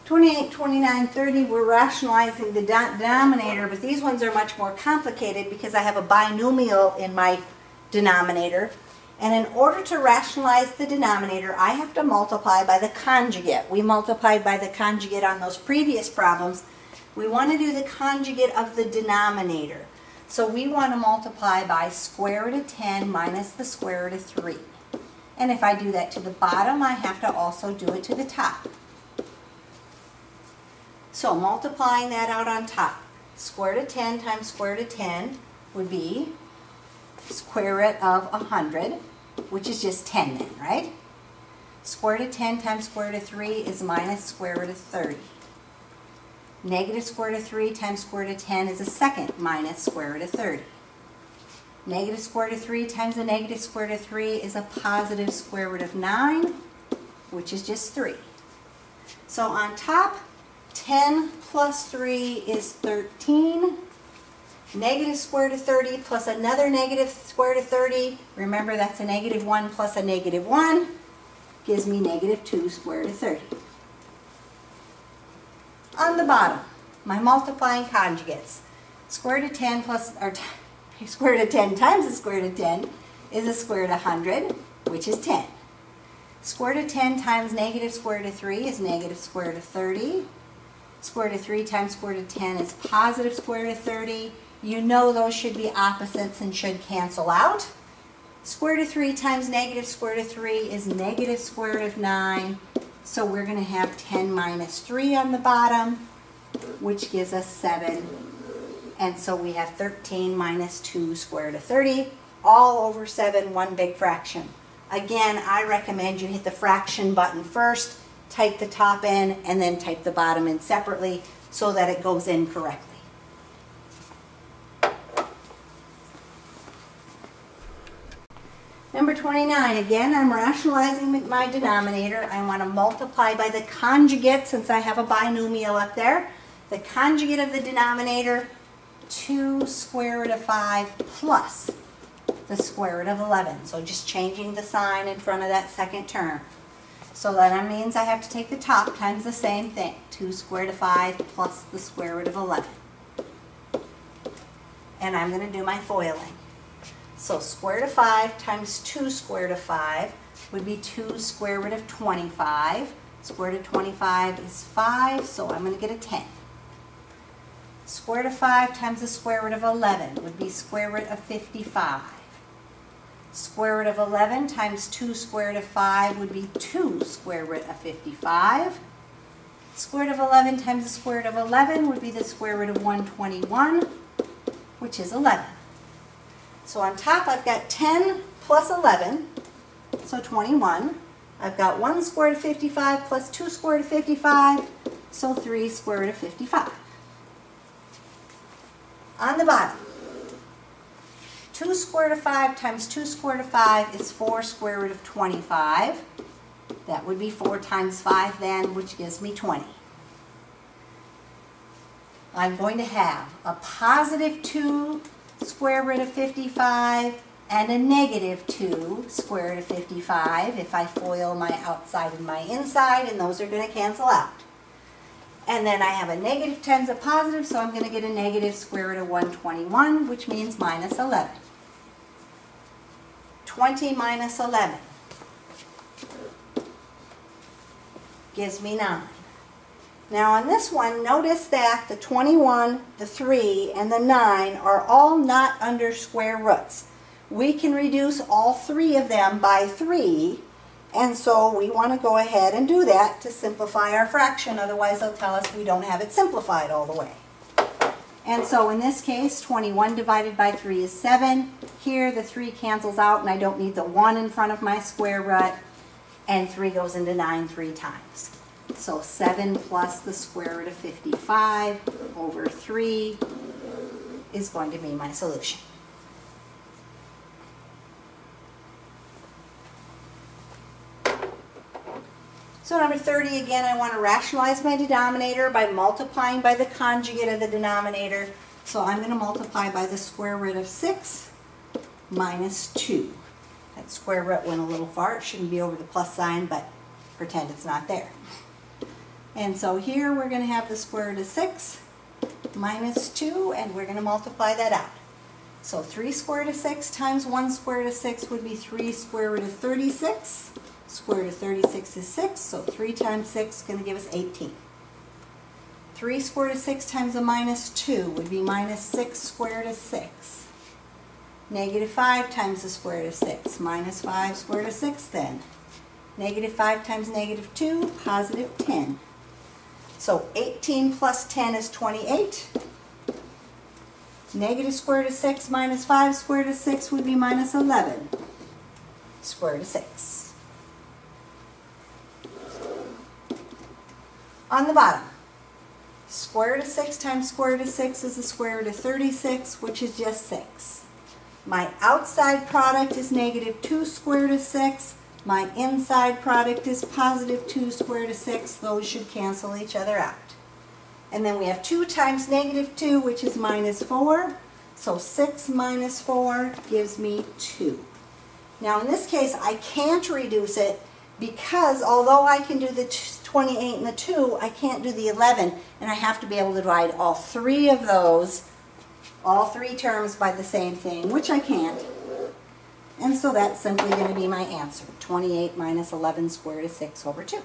28, 29, 30, we're rationalizing the denominator, but these ones are much more complicated because I have a binomial in my denominator. And in order to rationalize the denominator, I have to multiply by the conjugate. We multiplied by the conjugate on those previous problems. We want to do the conjugate of the denominator. So we want to multiply by square root of 10 minus the square root of 3. And if I do that to the bottom, I have to also do it to the top. So multiplying that out on top, square root of 10 times square root of 10 would be square root of 100, which is just 10 then, right? Square root of 10 times square root of 3 is minus square root of 30. Negative square root of 3 times square root of 10 is a second minus square root of 30. Negative square root of 3 times the negative square root of 3 is a positive square root of 9, which is just 3. So on top, 10 plus 3 is 13. Negative square root of 30 plus another negative square root of 30. Remember, that's a negative 1 plus a negative 1. Gives me negative 2 square root of 30. On the bottom, my multiplying conjugates. Square root of 10 plus, or square root of 10 times the square root of 10 is a square root of 100, which is 10. Square root of 10 times negative square root of 3 is negative square root of 30. Square root of 3 times square root of 10 is positive square root of 30. You know those should be opposites and should cancel out. Square root of 3 times negative square root of 3 is negative square root of 9. So we're going to have 10 minus 3 on the bottom, which gives us 7. And so we have 13 minus 2 square root of 30, all over 7, one big fraction. Again, I recommend you hit the fraction button first, type the top in, and then type the bottom in separately so that it goes in correctly. Number 29, again, I'm rationalizing my denominator. I want to multiply by the conjugate since I have a binomial up there. The conjugate of the denominator, 2 square root of 5 plus the square root of 11. So just changing the sign in front of that second term. So that means I have to take the top times the same thing, 2 square root of 5 plus the square root of 11. And I'm going to do my foiling. So square root of 5 times 2 square root of 5 would be 2 square root of 25. Square root of 25 is 5, so I'm going to get a 10. Square root of 5 times the square root of 11 would be square root of 55. Square root of 11 times 2 square root of 5 would be 2 square root of 55. Square root of 11 times the square root of 11 would be the square root of 121, which is 11. So on top I've got 10 plus 11, so 21. I've got 1 square root of 55 plus 2 square root of 55, so 3 square root of 55. On the bottom, 2 square root of 5 times 2 square root of 5 is 4 square root of 25. That would be 4 times 5 then, which gives me 20. I'm going to have a positive 2 square root of 55 and a negative 2 square root of 55 if I FOIL my outside and my inside, and those are going to cancel out. And then I have a negative times a positive, so I'm going to get a negative square root of 121, which means minus 11. 20 minus 11 gives me 9. Now on this one, notice that the 21, the 3, and the 9 are all not under square roots. We can reduce all 3 of them by 3, and so we want to go ahead and do that to simplify our fraction, otherwise they'll tell us we don't have it simplified all the way. And so in this case, 21 divided by 3 is 7. Here the 3 cancels out and I don't need the 1 in front of my square root, and 3 goes into 9 3 times. So 7 plus the square root of 55 over 3 is going to be my solution. So number 30, again, I want to rationalize my denominator by multiplying by the conjugate of the denominator. So I'm going to multiply by the square root of 6 minus 2. That square root went a little far. It shouldn't be over the plus sign, but pretend it's not there. And so here we're going to have the square root of 6 minus 2, and we're going to multiply that out. So 3 square root of 6 times 1 square root of 6 would be 3 square root of 36. Square root of 36 is 6, so 3 times 6 is going to give us 18. 3 square root of 6 times a minus 2 would be minus 6 square root of 6. Negative 5 times the square root of 6, minus 5 square root of 6 then. Negative 5 times negative 2, positive 10. So 18 plus 10 is 28. Negative square root of 6 minus 5 square root of 6 would be minus 11 square root of 6. On the bottom, square root of 6 times square root of 6 is the square root of 36, which is just 6. My outside product is negative 2 square root of 6. My inside product is positive 2 square root of 6. Those should cancel each other out. And then we have 2 times negative 2, which is minus 4. So 6 minus 4 gives me 2. Now in this case, I can't reduce it because although I can do the 28 and the 2, I can't do the 11. And I have to be able to divide all 3 of those, all 3 terms by the same thing, which I can't. And so that's simply going to be my answer, 28 minus 11 square root of 6 over 2.